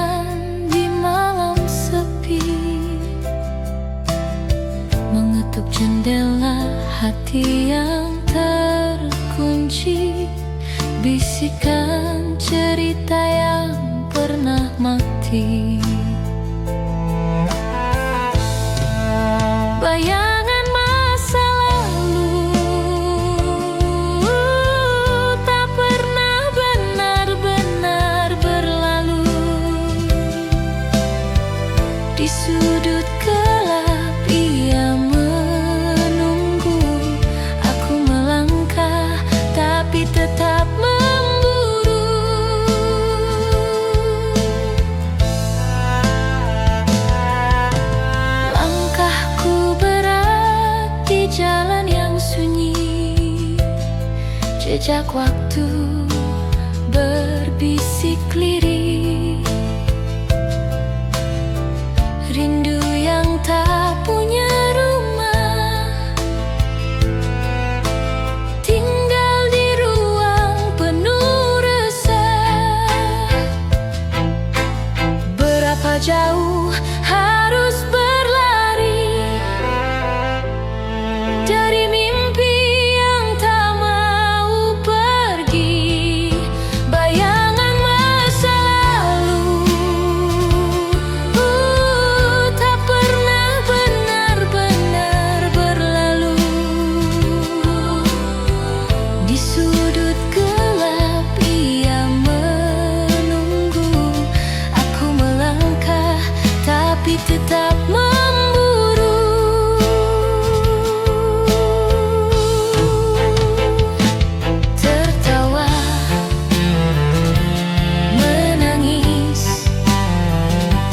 sendirian di malam sepi, mengetuk jendela hati yang terkunci, bisikan cerita yang pernah mati. Bayangan masa lalu tak pernah benar-benar berlalu. Di sudut gelap ia menunggu, aku melangkah tapi tetap memburu. Langkahku berat di jalan yang sunyi, jejak waktu berbisik lirih. Rindu yang tak punya rumah, tinggal di ruang penuh resah. Berapa jauh harus berlari dari mimpi yang tak mau pergi. Bayangan masa lalu tak pernah benar-benar berlalu. Di sudut gelap ia menunggu, aku melangkah tapi tetap memburu. Tertawa, menangis,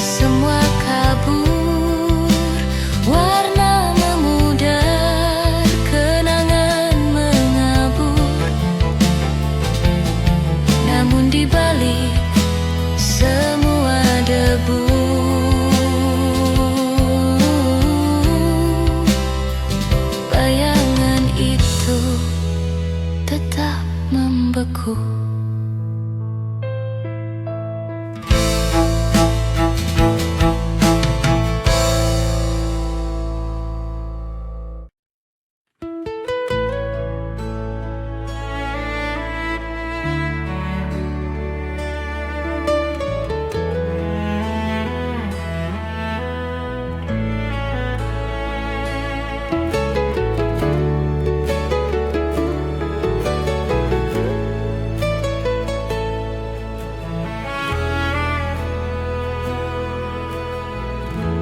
semua kabur. Warna memudar, kenangan mengabur. Namun di balik semua debu, bayangan itu tetap membeku.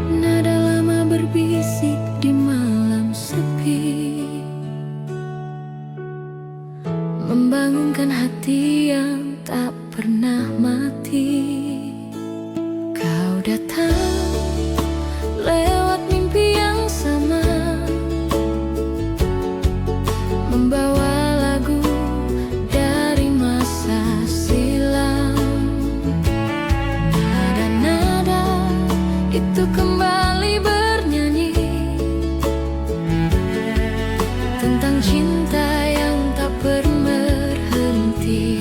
Nada lama berbisik di malam sepi, membangunkan hati yang tak pernah mati. Kau datang lewat mimpi yang sama, membawa lagu dari masa silam. Nada-nada itu kembali bernyanyi tentang cinta yang tak berhenti.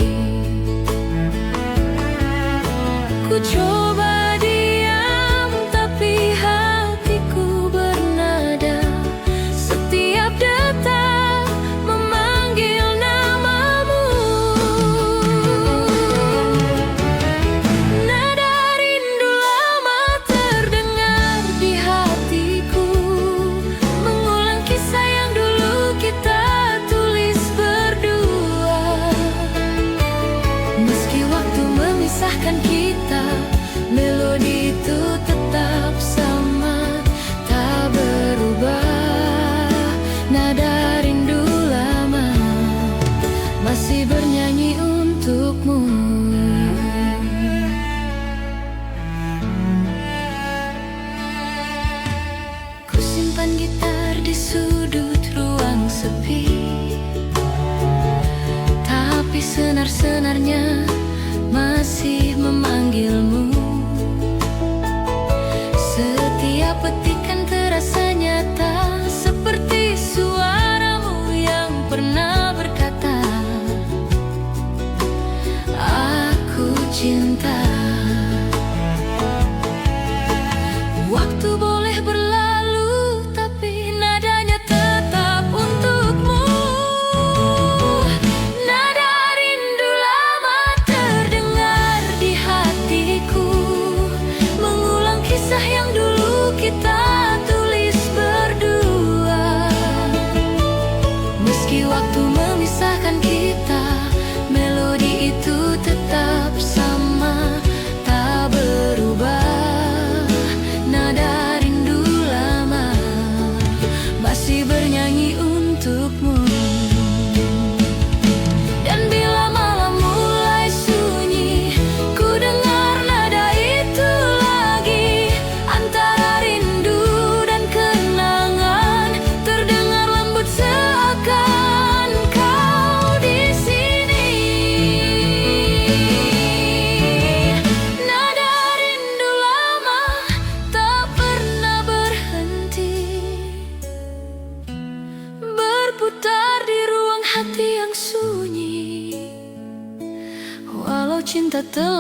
Ku coba diam tapi hatiku bernada, setiap detak memanggil namamu. Nada rindu lama terdengar di hatiku, mengulang kisah yang dulu kita tulis berdua. Meski waktu memisahkan kita, melodi itu tetap sama, tak berubah. Nada rindu lama masih bernyanyi untukmu. Ku simpan gitar di sudut ruang sepi, tapi senar-senarnya masih memanggilmu. Setiap petikan terasa nyata, seperti suaramu yang pernah berkata, aku cinta.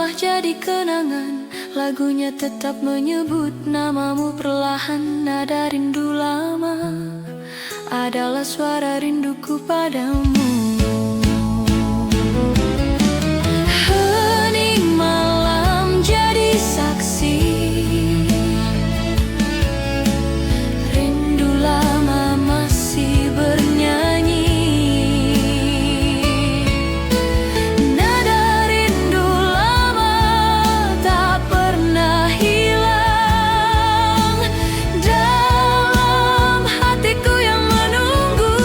rumah jadi kenangan. Lagunya tetap menyebut namamu perlahan. Nada rindu lama adalah suara rinduku padamu. Hening malam jadi saksi, rindu lama masih bernyanyi. Nada rindu lama tak pernah hilang dalam hatiku yang menunggu.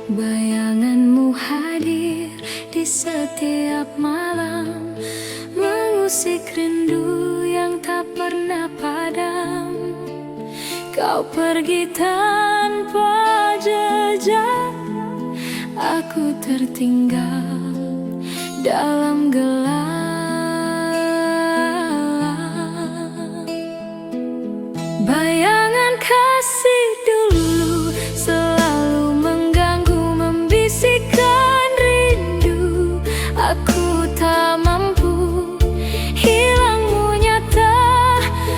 Bayanganmu hadir di setiap malam, mengusik rindu yang tak pernah padam. Kau pergi tanpa jejak, aku tertinggal dalam gelap. Bayangan kasih dulu selalu mengganggu, membisikkan rindu. Aku tak mampu, hilangmu nyata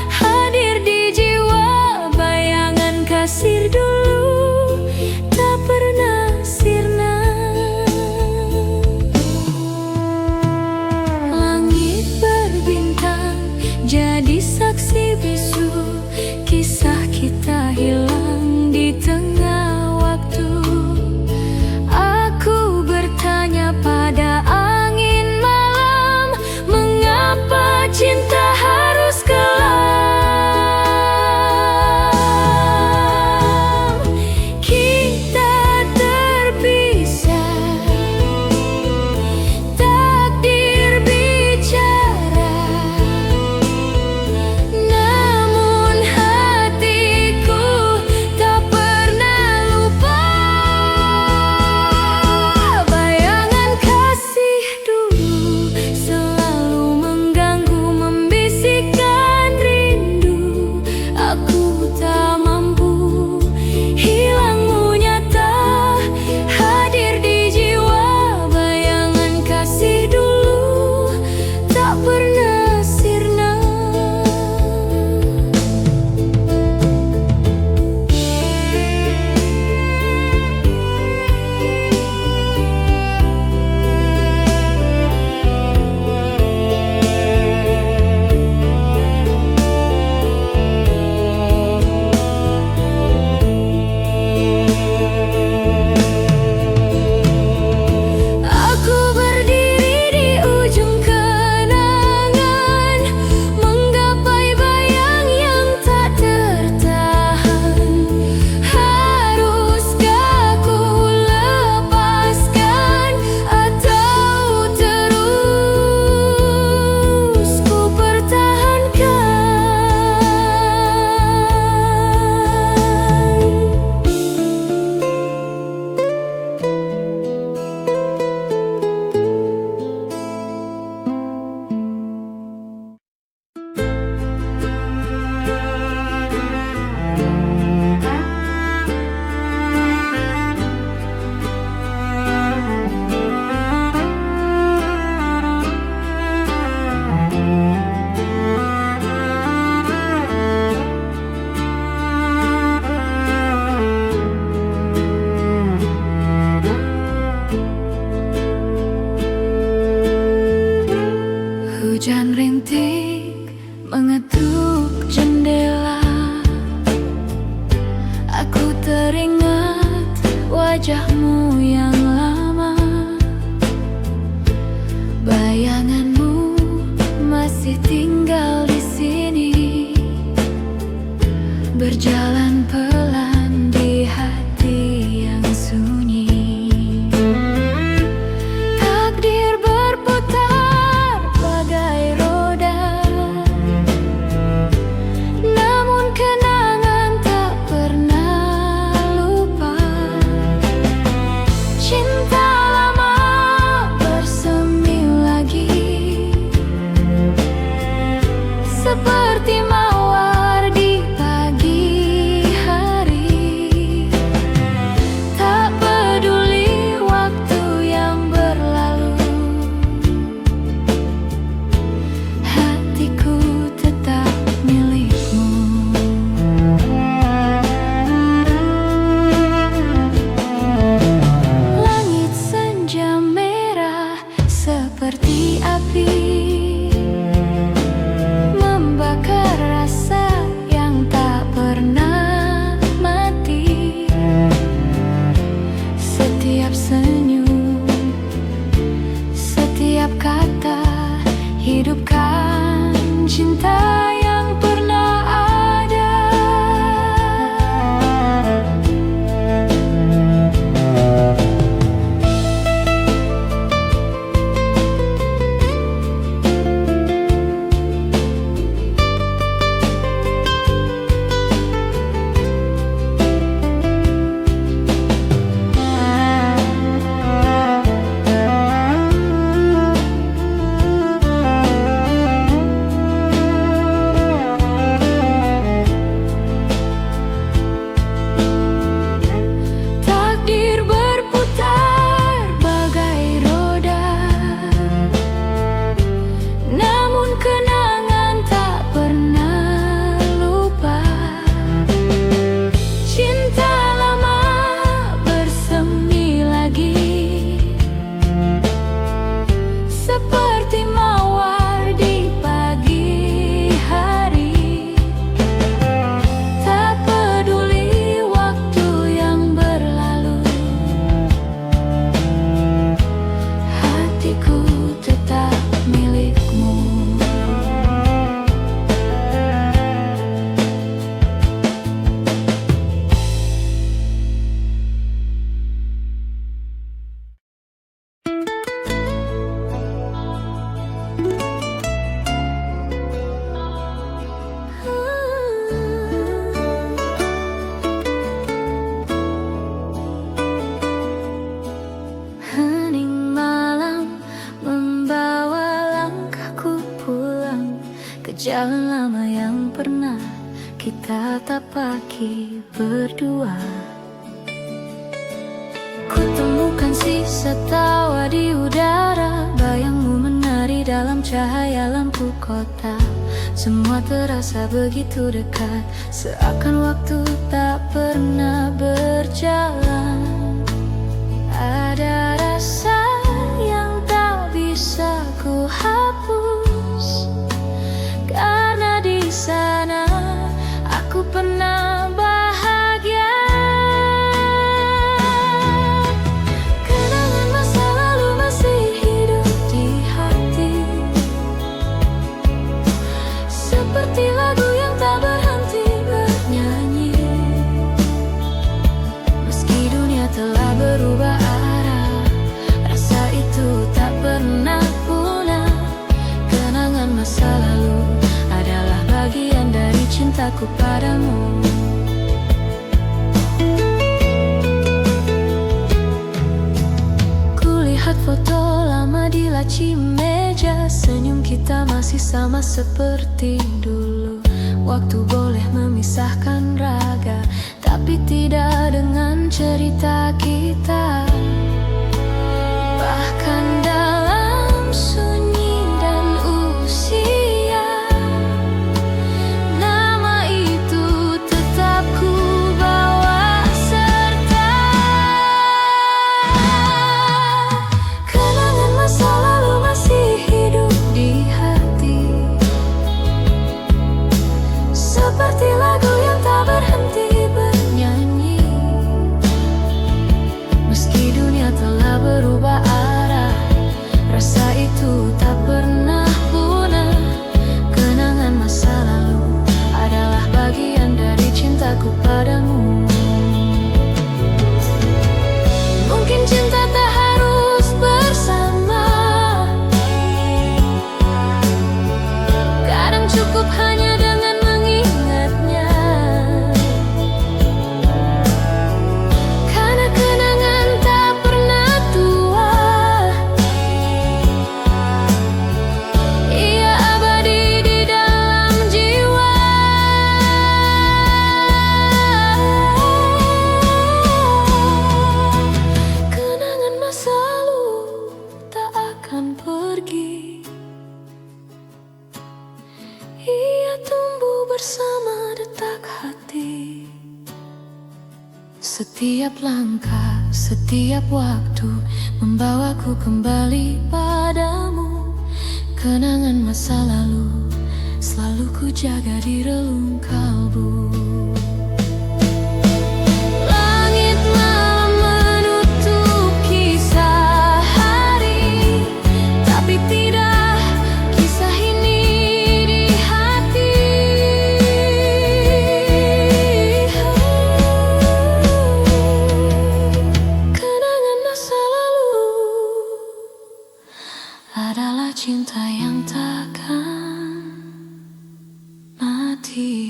hadir di jiwa. Bayangan kasih dulu tak pernah sirna. Langit berbintang jadi saksi bisu, kisah kita hilang di tengah waktu. Aku bertanya pada angin malam, mengapa cinta harus kelam? Kita terpisah, takdir bicara, namun hatiku tak pernah lupa. Bayangan kasih dulu selalu mengganggu, membisikkan rindu. Aku tak mampu, hilangmu nyata hadir di jiwa. Bayangan kasih dulu tak pernah sirna. Aku berdiri di ujung kenangan, menggapai bayang yang tak tertahan. Haruskah ku lepaskan atau terus ku Hujan rintik mengetuk jendela. Aku teringat wajahmu yang lama. Bayanganmu masih tinggal di sini, berjalan pelan di hati yang sunyi. Takdir seperti mawar di pagi hari. Tak peduli waktu yang berlalu, hatiku tetap milikmu. Langit senja merah seperti api, membakar rasa yang tak pernah mati. Setiap senyum, setiap kata, hidupkan cinta yang pernah ada. Takdir berputar bagai roda, namun kenangan tak pernah lupa. Cinta lama bersemi lagi, seperti mawar di pagi hari. Tak peduli waktu yang berlalu, hatiku tetap milikmu. Hening malam membawa langkahku pulang ke jalan lama yang pernah kita tapaki berdua. Kutemukan sisa tawa di udara, bayangmu menari dalam cahaya lampu kota. Semua terasa begitu dekat, seakan waktu tak pernah berjalan. Ada rasa yang tak bisa ku hapus, karena di sana aku pernah bahagia. Kenangan masa lalu masih hidup di hati, seperti lagu yang tak berhenti bernyanyi. Meski dunia telah berubah arah, rasa itu tak pernah punah. Kenangan masa lalu adalah bagian dari cintaku padamu. Kulihat foto lama di laci meja, senyum kita masih sama seperti dulu. Waktu boleh memisahkan raga, tapi tidak dengan cerita kita. Bahkan dalam sunyi dan usia, nama itu tetap ku bawa serta. Kenangan masa lalu masih hidup di hati, seperti lagu yang tak berhenti bernyanyi. Meski dunia telah berubah arah, rasa itu tak pernah punah. Kenangan masa lalu adalah bagian dari cintaku padamu. Mungkin cinta tak harus bersama, kadang cukup hanya dengan mengingatnya. Karena kenangan tak pernah tua, ia abadi di dalam tumbuh bersama detak hati. Setiap langkah, setiap waktu membawaku kembali padamu. Kenangan masa lalu selalu ku jaga di relung kalbu. Langit malam menutup kisah hari, tapi tidak kisah ini di hati. Kenangan masa lalu adalah cinta yang takkan mati.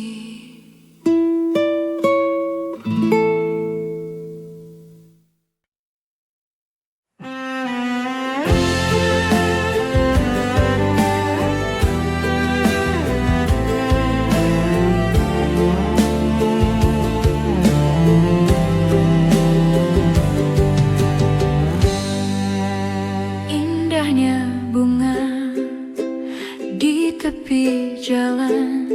Indahnya bunga di tepi jalan,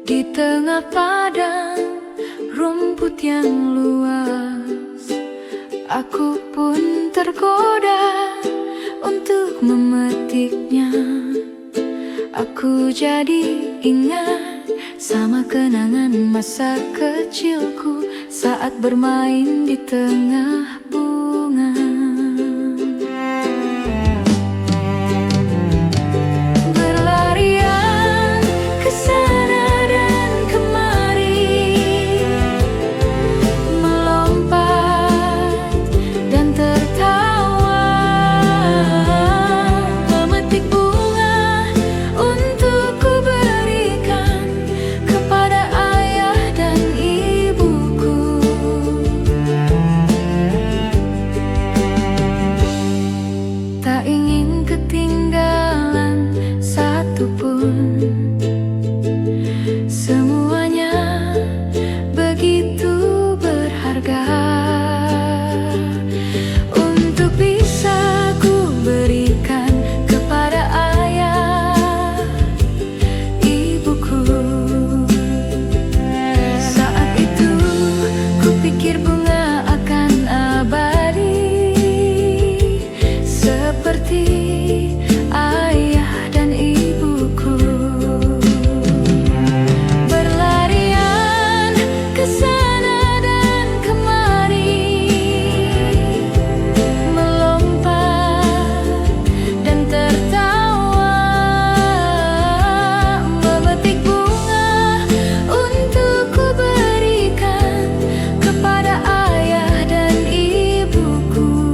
di tengah padang rumput yang luas. Aku pun tergoda untuk memetiknya. Aku jadi ingat sama kenangan masa kecilku saat bermain di tengah bunga. Berlarian ke sana dan kemari, melompat dan tertawa, memetik bunga untuk ku berikan kepada ayah dan ibuku. Tak ingin ketinggalan satupun, semuanya begitu berharga untuk bisa ku berikan kepada ayah, ibuku. Saat itu ku pikir bunga akan abadi seperti ayah dan ibuku. Berlarian ke sana dan kemari, melompat dan tertawa, memetik bunga untuk ku berikan kepada ayah dan ibuku.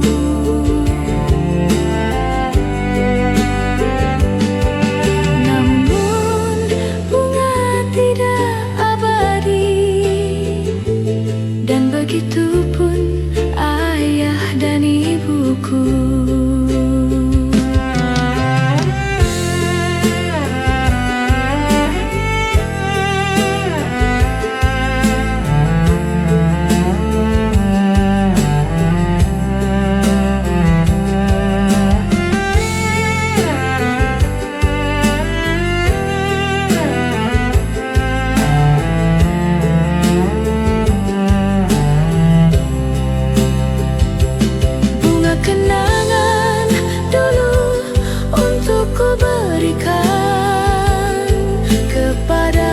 Namun bunga tidak abadi, dan begitu pun ayah dan ibuku. Bunga kenangan dulu untuk ku berikan kepada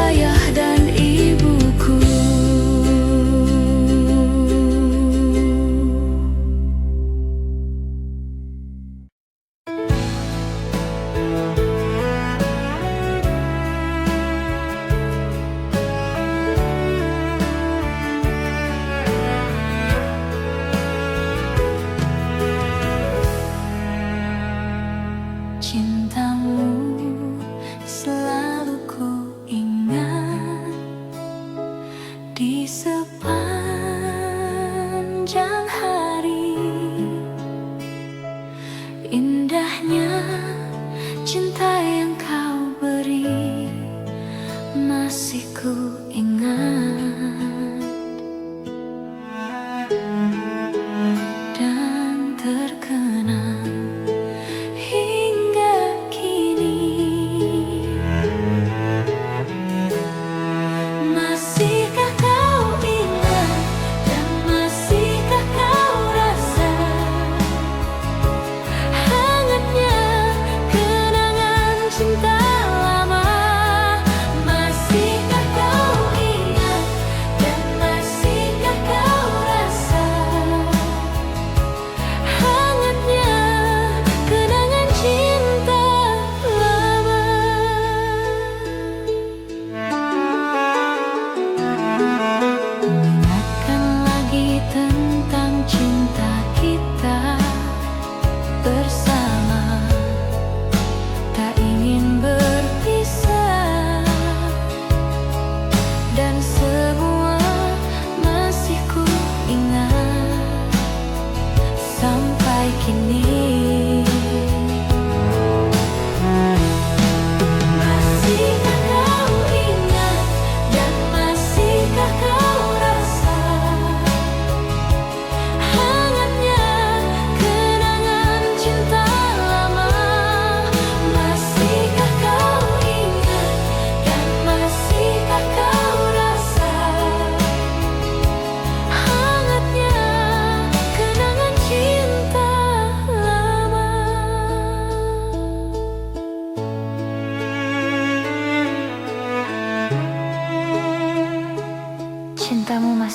ayah dan ibuku. Cintamu selalu ku ingat di sepanjang hari. Indahnya cinta yang kau beri masih ku ingat. Dan terkenang hingga kini.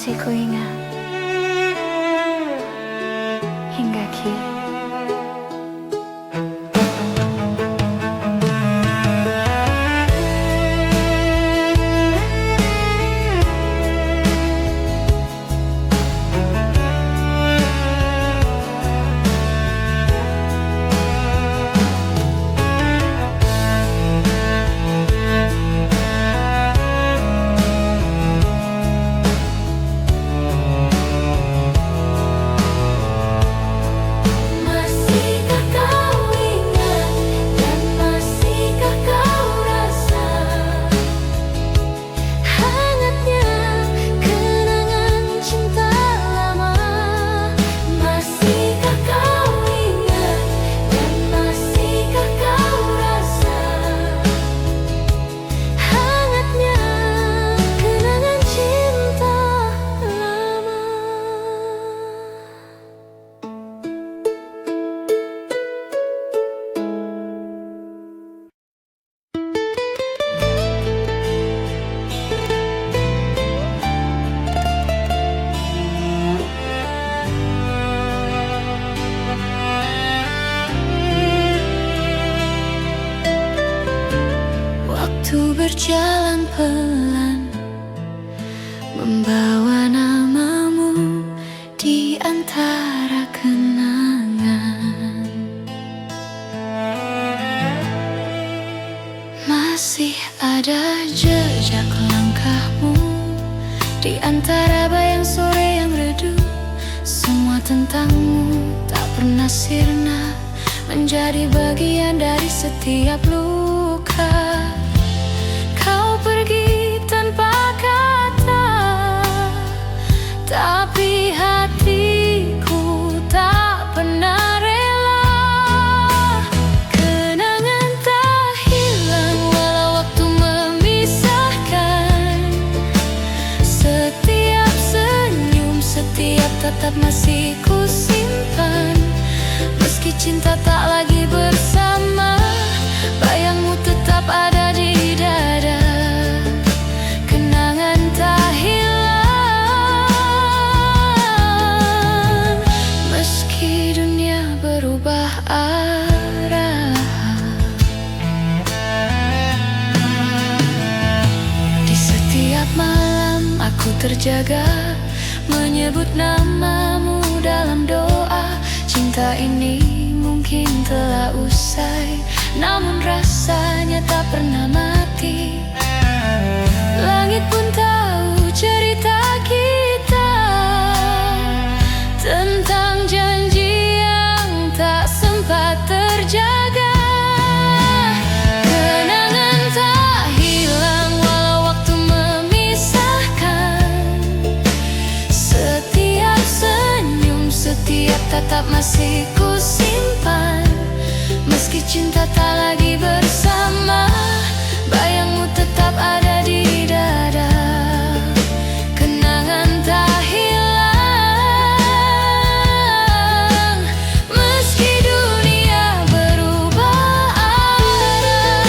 masih kuingat hingga kini. Waktu berjalan pelan, membawa namamu di antara kenangan. Masih ada jejak langkahmu di antara bayang sore yang redup. Semua tentangmu tak pernah sirna, menjadi bagian dari setiap luka. Kau pergi tanpa kata, tapi hatiku tak pernah rela. Kenangan tak hilang walau waktu memisahkan. Setiap senyum, setiap tatap masih ku simpan. Meski cinta tak lagi bersama, bayangmu tetap ada di dada. Kenangan tak hilang, meski dunia berubah arah. Di setiap malam aku terjaga, menyebut namamu dalam doa. Cinta ini mungkin telah usai, namun rasanya tak pernah mati. Langit pun tahu cerita kita tentang janji yang tak sempat terjaga. Kenangan tak hilang walau waktu memisahkan. Setiap senyum, setiap tatap masih ku simpan. Meski cinta tak lagi bersama, bayangmu tetap ada di dada. Kenangan tak hilang, meski dunia berubah arah.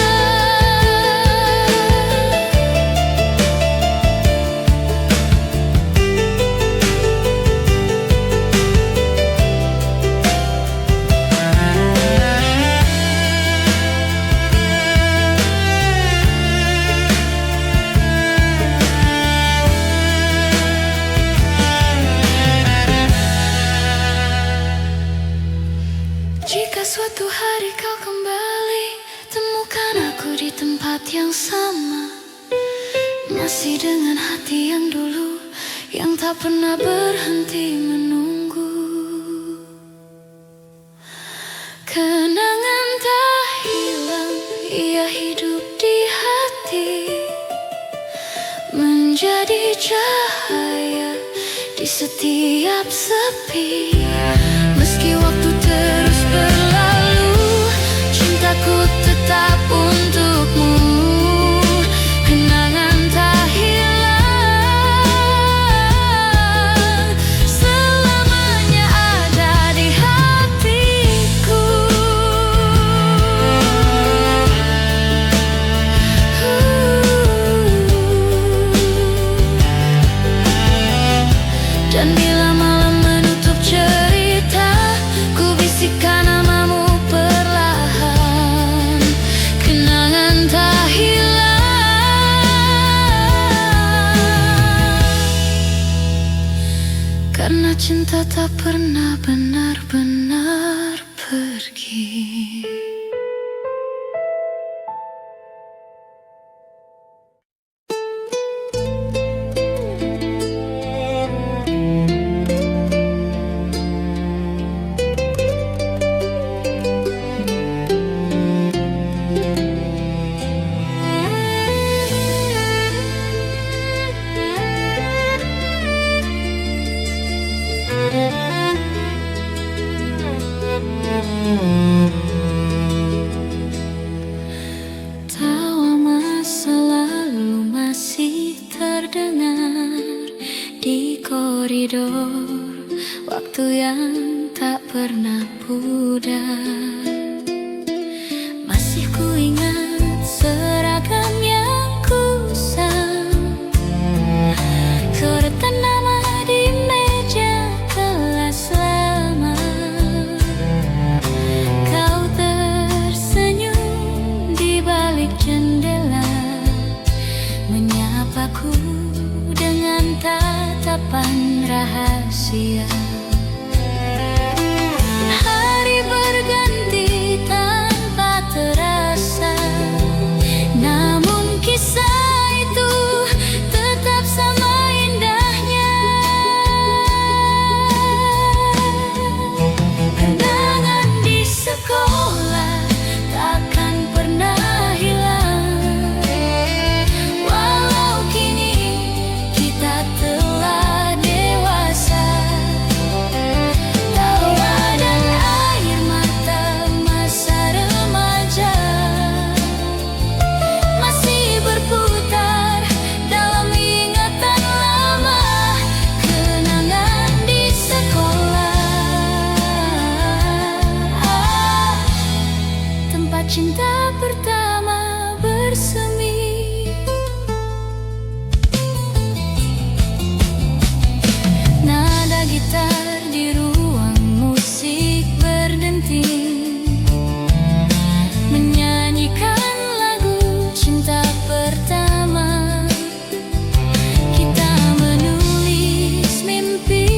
Jika suatu hari kau kembali, temukan aku di tempat yang sama, masih dengan hati yang dulu, yang tak pernah berhenti menunggu. Kenangan tak hilang, ia hidup di hati, menjadi cahaya di setiap sepi. Meski waktu terus berlalu, cintaku tetap untukmu. Kenangan tak hilang, selamanya ada di hatiku. cinta tak pernah benar-benar pergi. Tawa masa lalu masih terdengar di koridor, waktu yang tak pernah pudar. Masih kuingat seragam yang kusam, coretan nama di meja kelas lama. Kau tersenyum di balik jendela, menyapaku dengan tatapan rahasia. Hari berganti tanpa terasa, namun kisah itu tetap sama indahnya. Kenangan di sekolah takkan pernah hilang, walau kini kita telah dewasa. Tawa dan air mata masa remaja masih berputar dalam ingatan lama. Kenangan di sekolah, tempat cinta pertama bersemi. Nada gitar di ruang musik berdenting, menyanyikan lagu cinta pertama. Kita menulis mimpi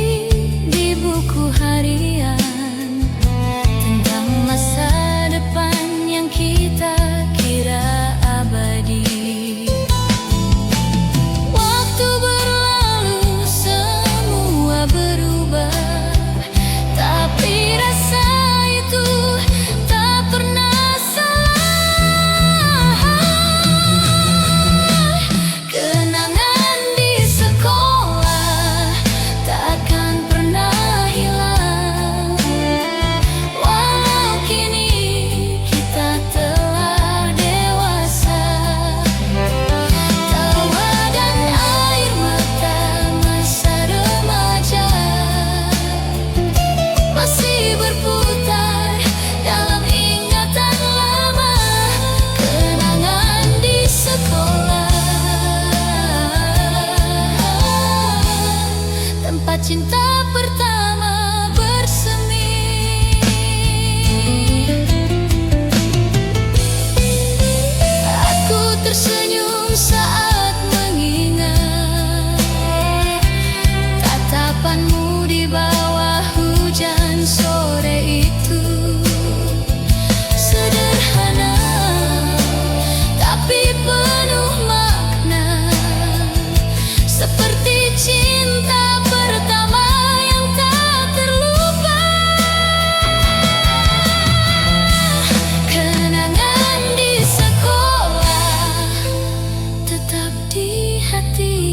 di buku harian tentang masa depan yang kita kira abadi. Waktu berlalu semua berubah, tapi rasa itu tak pernah salah. Kenangan di sekolah takkan pernah hilang, walau kini kita telah dewasa. Tawa dan air mata masa remaja masih berputar dalam ingatan lama. Kenangan di sekolah, tempat cinta pertama bersemi. Aku tersenyum saat mengingat tatapanmu di bawah hujan sore itu. Sederhana tapi penuh makna, seperti cinta pertama yang tak terlupa. Kenangan di sekolah tetap di hati,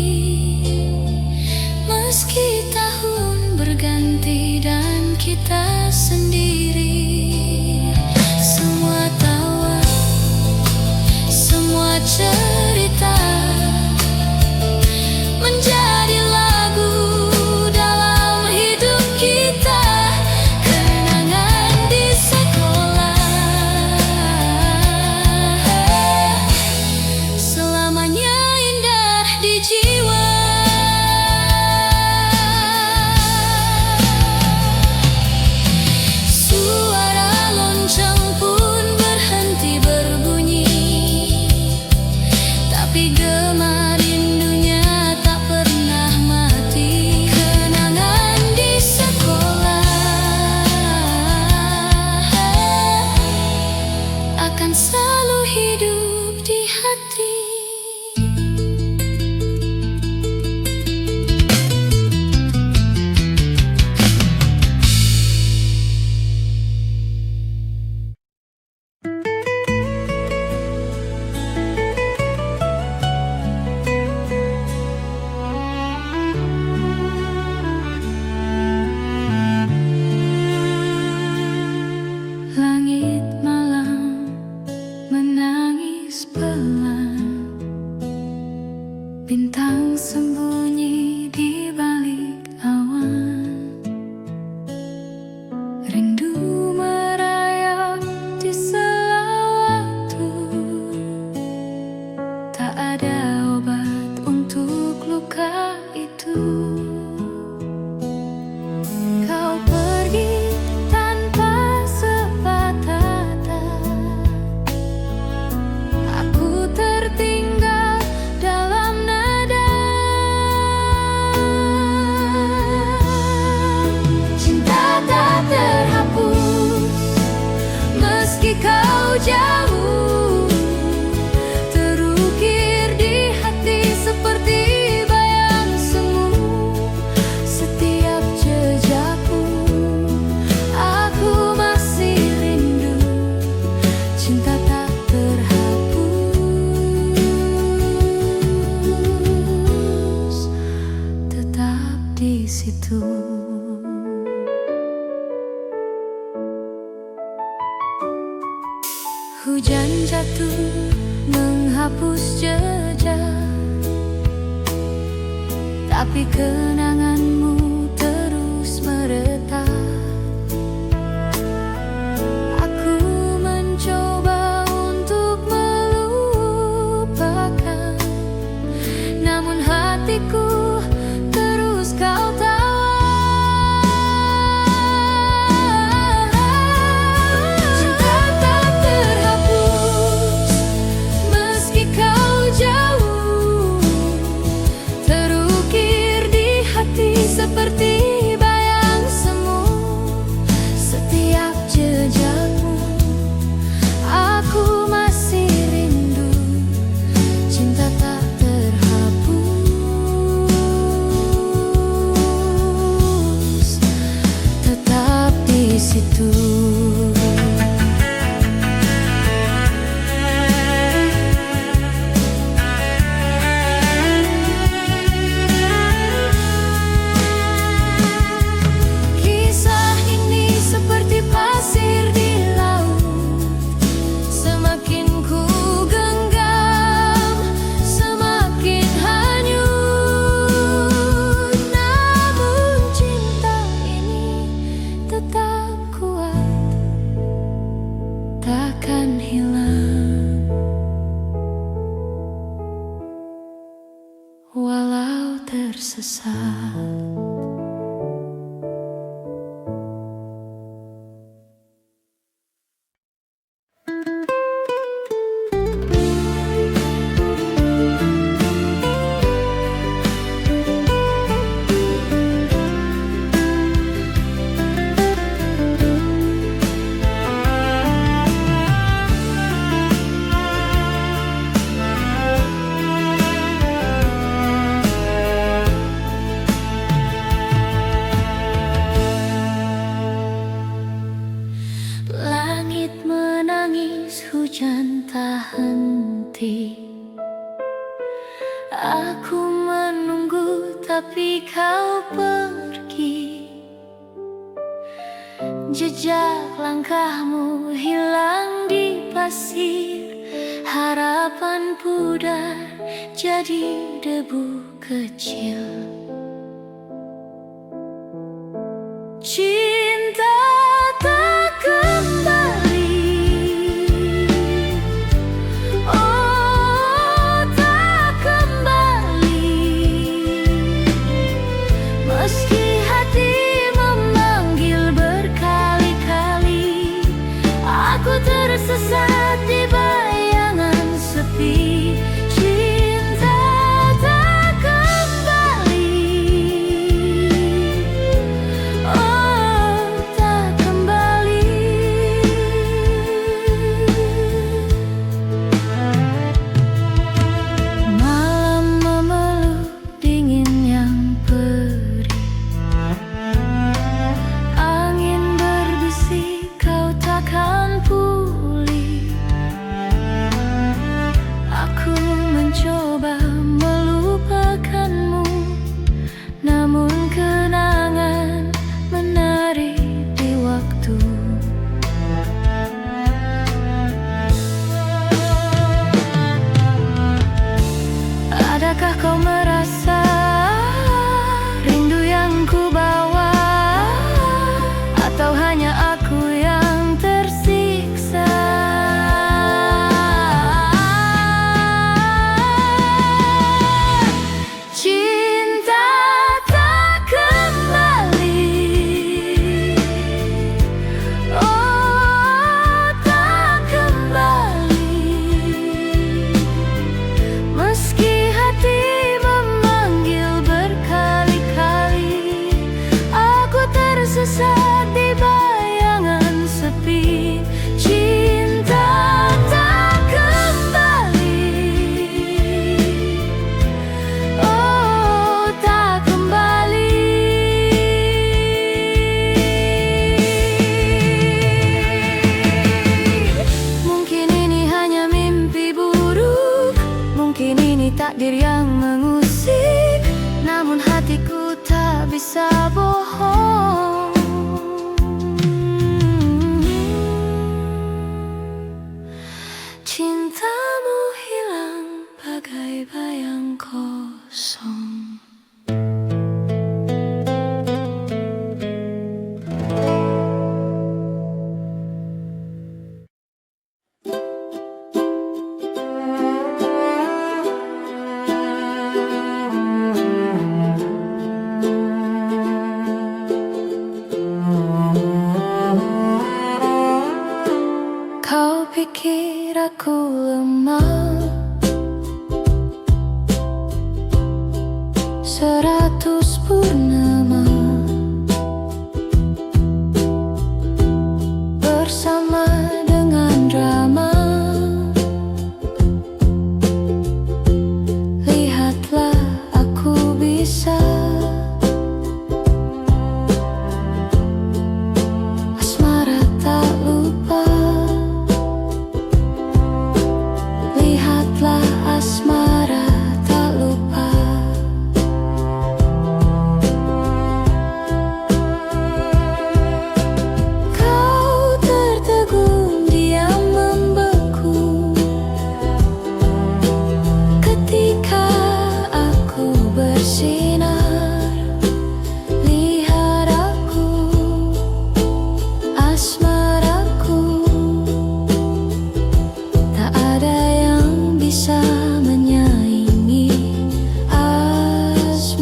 meski tahun berganti dan kita sendiri. Semua tawa, semua cerita menjadi lagu dalam hidup kita. Kenangan di sekolah selamanya indah di jiwa. akan selalu hidup di hati. Langit malam menangis pelan, bintang sembunyi di balik awan. Rindu merayap di sela waktu, tak ada obat untuk luka itu. Kau pergi tanpa sepatah kata, aku tertinggal dalam nada. Cinta tak terhapus meski kau jauh, terukir di hati seperti bayang semu. Setiap jejakmu aku masih rindu, cinta tak terhapus, tetap di situ. Hujan jatuh menghapus jejak, tapi kenanganmu terus meretak. Aku mencoba untuk melupakan, namun hatiku terus kau tawar. Cinta tak terhapus meski kau jauh, terukir di hati seperti bayang semu. Setiap jejakmu aku masih rindu, cinta tak terhapus, tetap di situ. Kisah ini seperti pasir di laut, semakin ku genggam semakin hanyut. Namun cinta ini tetap kuat, takkan hilang walau tersesat. Langit menangis, hujan tak henti. Aku menunggu tapi kau pergi. Jejak langkahmu hilang di pasir, harapan pudar jadi debu kecil. Cinta tak kembali, oh tak kembali. Meski hati memanggil berkali-kali, aku tersesat di bayangan sepi. Cinta tak kembali, takdir yang mengusik, namun hatiku tak bisa bohong. Cintamu hilang bagai bayang kosong. Kau pikir aku lemah, 100 purnama bersama dengan drama. Lihatlah aku bisa. Asmara tak lupa. Lihatlah asmara tak lupa. Kau tertegun, diam membeku ketika aku bersinar. Lihat aku, asmaraku, tak ada yang bisa menyaingi asmaraku.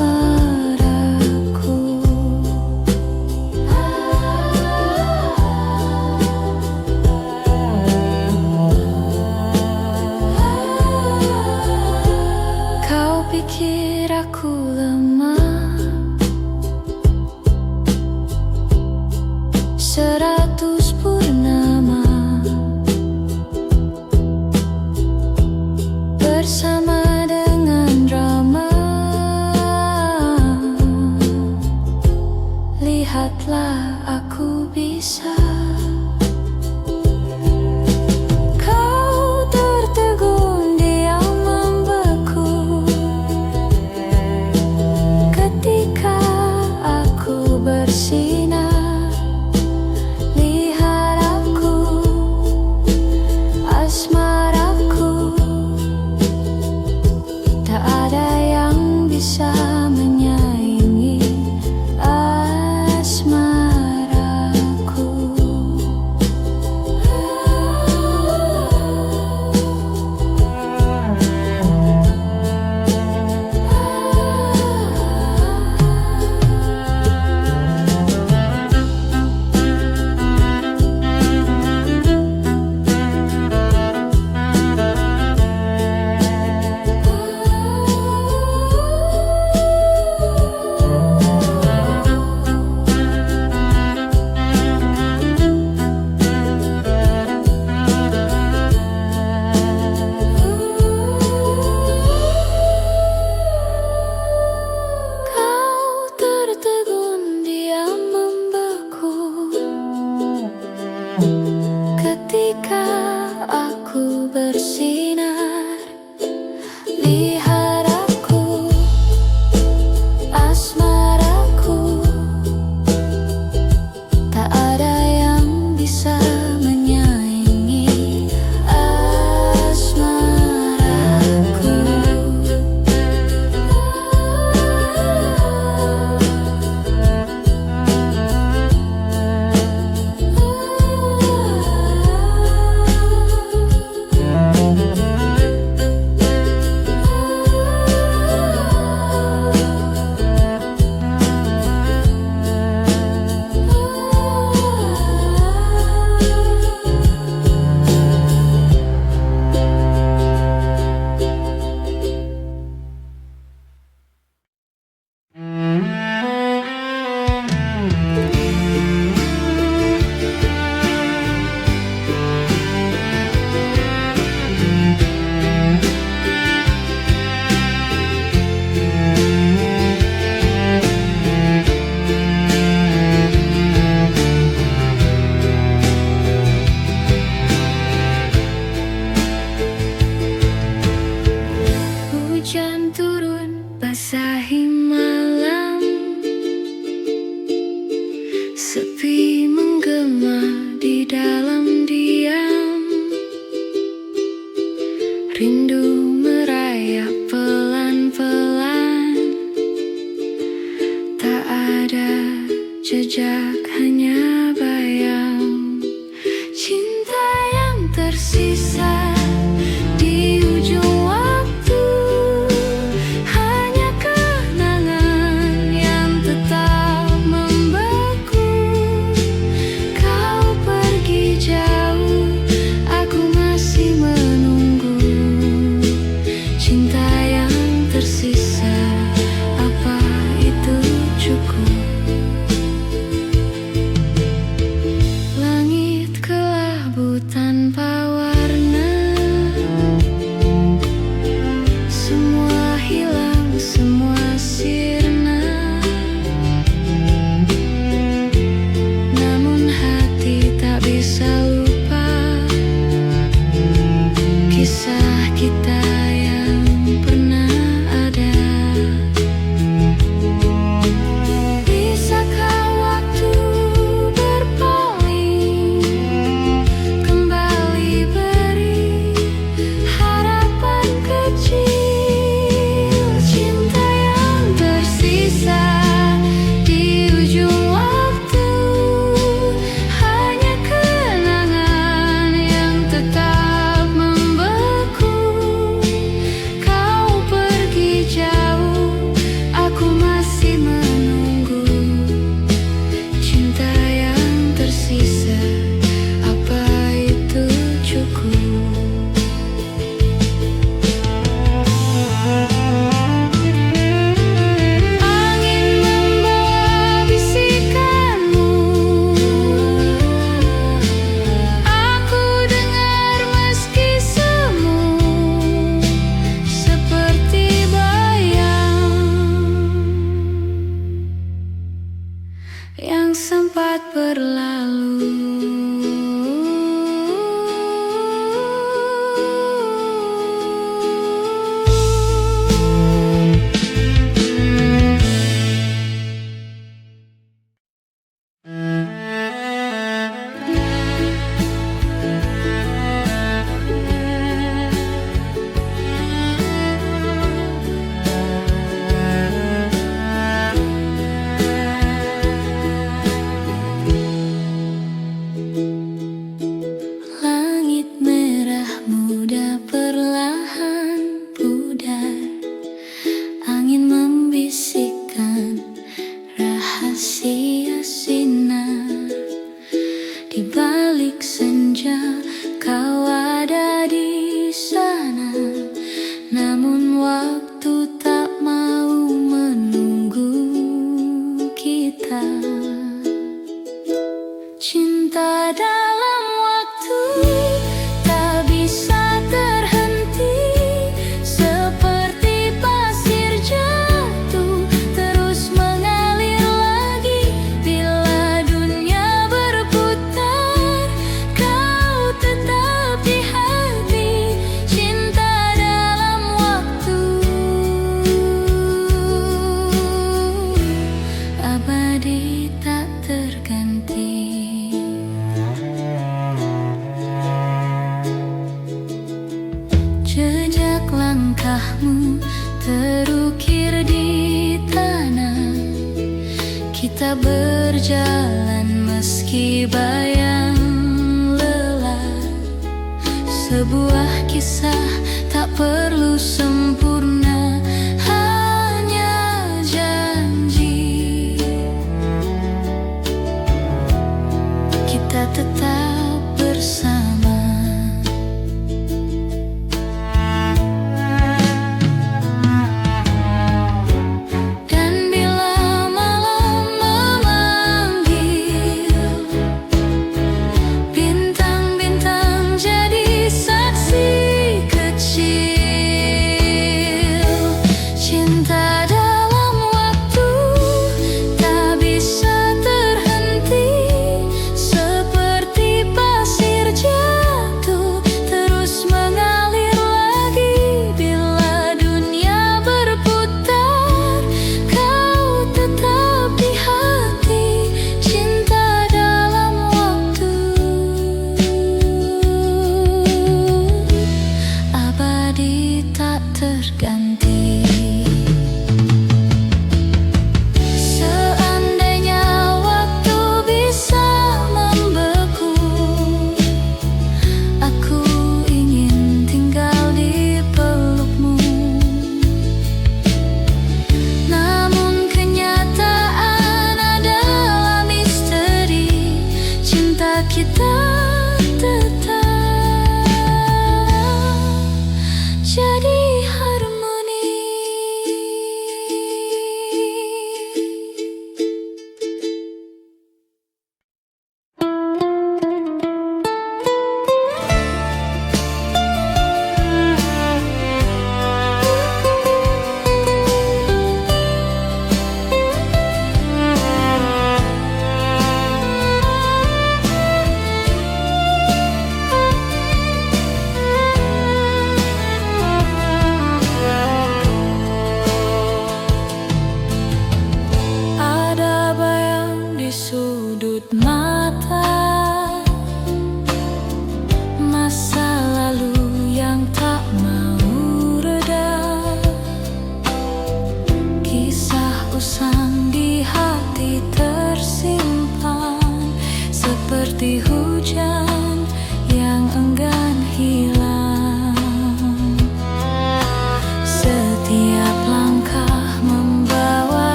Kau pikir aku lemah, 100 purnama bersama dengan drama. Lihatlah aku bisa. Kau tertegun, diam membeku ketika aku bersinar. Lihat aku, asmaraku, Rindu merayap pelan-pelan, tak ada jejak, hanya bayang cinta yang tersisa di ujung waktu. Hanya kenangan yang tetap membeku. Kau pergi jauh, aku masih menunggu. Cinta yang tersisa, apa itu cukup? Langit kelabu tanpa warna, semua hilang, semua sirna. Namun hati tak bisa lupa kisah kita yang pernah ada. Bisakah waktu berpaling, kembali beri harapan kecil? Cinta yang tersisa di ujung waktu, hanya kenangan yang tetap membeku. Kau pergi jauh, aku masih menunggu. Cinta yang tersisa, apa itu cukup? Angin membawa bisikanmu, aku dengar meski semu, seperti bayang yang sempat berlalu. Langit merah muda perlahan pudar, angin membisikkan rahasia sinar. Di balik senja kau ada di sana, namun waktu tak mau menunggu kita. Cinta dalam waktu tak bisa terhenti, seperti pasir jatuh terus mengalir lagi. Bila dunia berputar, kau tetap di hati. Cinta dalam waktu, abadi tak terganti. Jejak langkahmu terukir di tanah, kita berjalan meski bayang lelah. Sebuah kisah tak perlu sempurna, hanya janji kita tetap bersama. Dan bila malam memanggil, bintang-bintang jadi saksi kecil.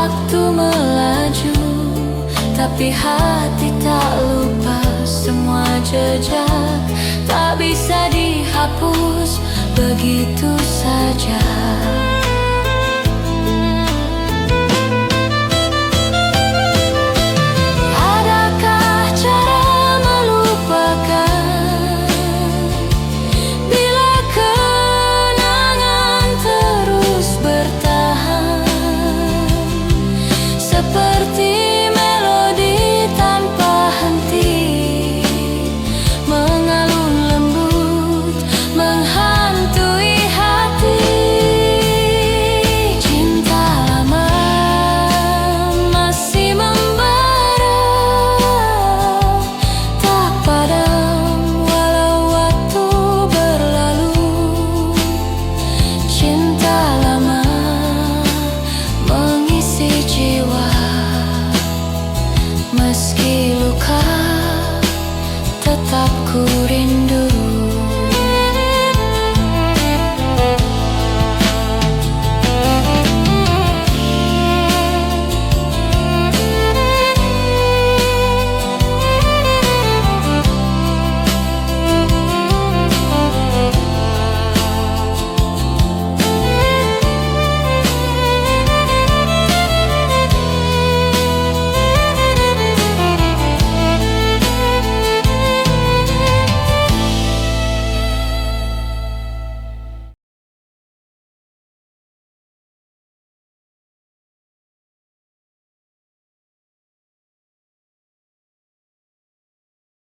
Waktu melaju, tapi hati tak lupa. Semua jejak tak bisa dihapus begitu saja. Adakah cara melupakan bila kenangan terus bertahan seperti